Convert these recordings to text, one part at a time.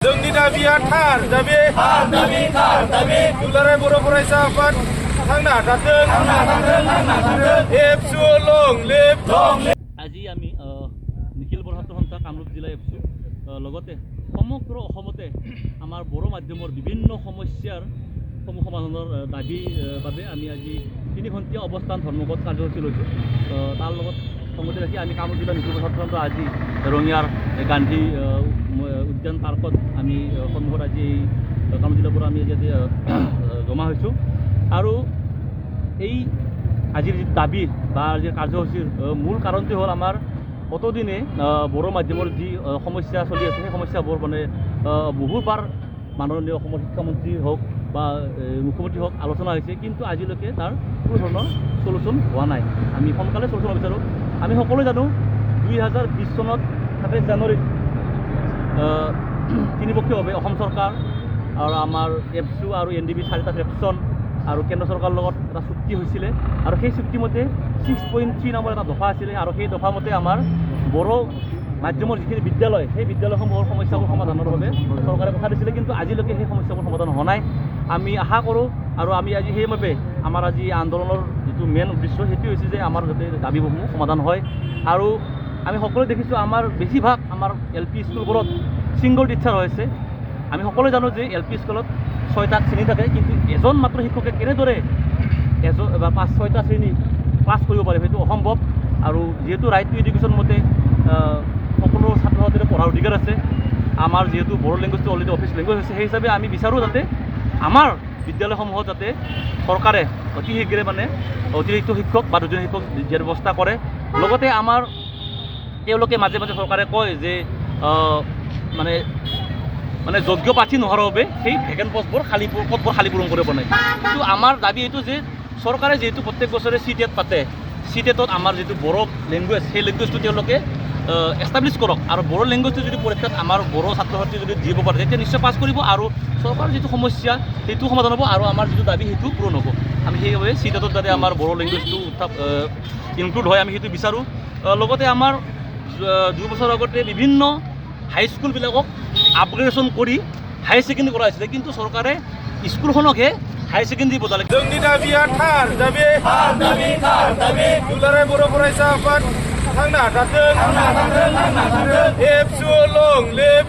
जोंनि दाबिया थार दाबि दुलाराय बर' फरायसा आफाद थांना थाथों एबसु लं लिभ আজি আমি নিখিল বৰা ছাত্ৰ সন্থা কামৰূপ জিলা এপছু লগতে সমগ্ৰ অসমতে আমাৰ বড়ো মাধ্যমৰ বিভিন্ন সমস্যাৰ সমাধানৰ দাবীৰ বাবে আমি আজি 3 ঘণ্টীয়া অৱস্থান ধৰ্মঘট কাৰ্যসূচী লৈছোঁ। তাৰ লগত সংগতি ৰাখি আমি কামৰূপ জিলা নিখিল বৰা ছাত্ৰ সন্থা আজি ৰঙিয়াৰ গান্ধী উদ্যান পাৰ্কত আমি সন্মুখত আজি কামৰূপ জিলাৰ পৰা আমি আজি জমা হৈছোঁ। আৰু এই আজিৰ যি দাবী বা আজিৰ কাৰ্যসূচীৰ মূল কাৰণটো হ'ল আমাৰ অতদিনে বড়ো মাধ্যমৰ যি সমস্যা চলি আছে সেই সমস্যাবোৰ মানে বহুবাৰ মাননীয় অসমৰ শিক্ষামন্ত্ৰী হওক বা মুখ্যমন্ত্ৰী হওক আলোচনা হৈছে, কিন্তু আজিলৈকে তাৰ কোনো ধৰণৰ চলুচন হোৱা নাই। আমি সোনকালে চলুচন বিচাৰোঁ। আমি সকলোৱে জানো 2020 চনত 27 জানুৱাৰীত তিনিপক্ষীয়ভাৱে অসম চৰকাৰ আৰু আমাৰ এপছু আৰু NDB 4টা ফ্ৰেকশ্যন আৰু কেন্দ্ৰ চৰকাৰৰ লগত এটা চুক্তি হৈছিলে, আৰু সেই চুক্তিমতে 6.3 নম্বৰ এটা দফা আছিলে, আৰু সেই দফা মতে আমাৰ বড়ো মাধ্যমৰ যিখিনি বিদ্যালয় সেই বিদ্যালয়সমূহৰ সমস্যাবোৰ সমাধানৰ বাবে চৰকাৰে কথা দিছিলে, কিন্তু আজিলৈকে সেই সমস্যাবোৰ সমাধান হোৱা নাই। আমি আশা কৰোঁ আৰু আমি আজি সেইবাবে আমাৰ আজি আন্দোলনৰ যিটো মেইন উদ্দেশ্য সেইটো হৈছে যে আমাৰ যাতে দাবীসমূহ সমাধান হয়। আৰু আমি সকলোৱে দেখিছোঁ আমাৰ বেছিভাগ আমাৰ LP স্কুলবোৰত ছিংগল টিচাৰ হৈছে। আমি সকলোৱে জানো যে LP স্কুলত 6টা শ্ৰেণী থাকে, কিন্তু এজন মাত্ৰ শিক্ষকে কেনেদৰে 5-6টা শ্ৰেণী ক্লাছ কৰিব পাৰে সেইটো অসম্ভৱ। আৰু যিহেতু ৰাইট টু এডুকেশ্যন মতে সকলো ছাত্ৰ ছাত্ৰীৰে পঢ়াৰ অধিকাৰ আছে, আমাৰ যিহেতু বড়ো লেংগুৱেজটো অলৰেডি অফিচ লেংগুৱেজ হৈছে, সেই হিচাপে আমি বিচাৰোঁ যাতে আমাৰ বিদ্যালয়সমূহত যাতে চৰকাৰে অতি শীঘ্ৰে মানে অতিৰিক্ত শিক্ষক বা দুজন শিক্ষক দিয়াৰ ব্যৱস্থা কৰে। লগতে আমাৰ তেওঁলোকে মাজে মাজে চৰকাৰে কয় যে মানে যোগ্য প্ৰাৰ্থী নোহোৱাৰ বাবে সেই ভেকেণ্ট পদবোৰ খালী পূৰণ কৰিব নাই। কিন্তু আমাৰ দাবী এইটো যে চৰকাৰে যিহেতু প্ৰত্যেক বছৰে CTET পাতে, CTETত আমাৰ যিটো বড়ো লেংগুৱেজ সেই লেংগুৱেজটো তেওঁলোকে এষ্টাব্লিছ কৰক, আৰু বড়ো লেংগুৱেজটো যদি পৰীক্ষাত আমাৰ বড়ো ছাত্ৰ ছাত্ৰী যদি দিব পাৰে তেতিয়া নিশ্চয় পাছ কৰিব, আৰু চৰকাৰৰ যিটো সমস্যা সেইটো সমাধান হ'ব, আৰু আমাৰ যিটো দাবী সেইটো পূৰণ হ'ব। আমি সেইবাবে CTETত যাতে আমাৰ বড়ো লেংগুৱেজটো ইনক্লুড হয় আমি সেইটো বিচাৰোঁ। লগতে আমাৰ 2 বছৰ আগতে বিভিন্ন হাইস্কুলবিলাকক আপগ্ৰেডেশ্যন কৰি হাই ছেকেণ্ডেৰী কৰা হৈছিলে, কিন্তু চৰকাৰে স্কুলখনকহে হাই ছেকেণ্ডেৰী বদলালে। जोंनि दाबिया थार दाबि दुलाराय बर' फरायसा आफाद थांना थाथों एबसु लं लिभ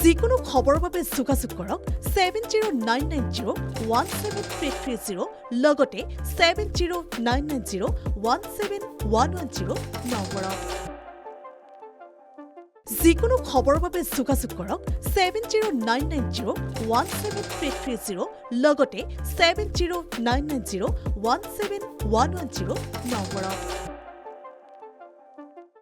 যিকোনো খবৰৰ বাবে যোগাযোগ কৰক 7099017330 লগতে 7099017110 নম্বৰত। যিকোনো খবৰৰ বাবে যোগাযোগ কৰক 7099017330 লগতে 7099017110 নম্বৰত।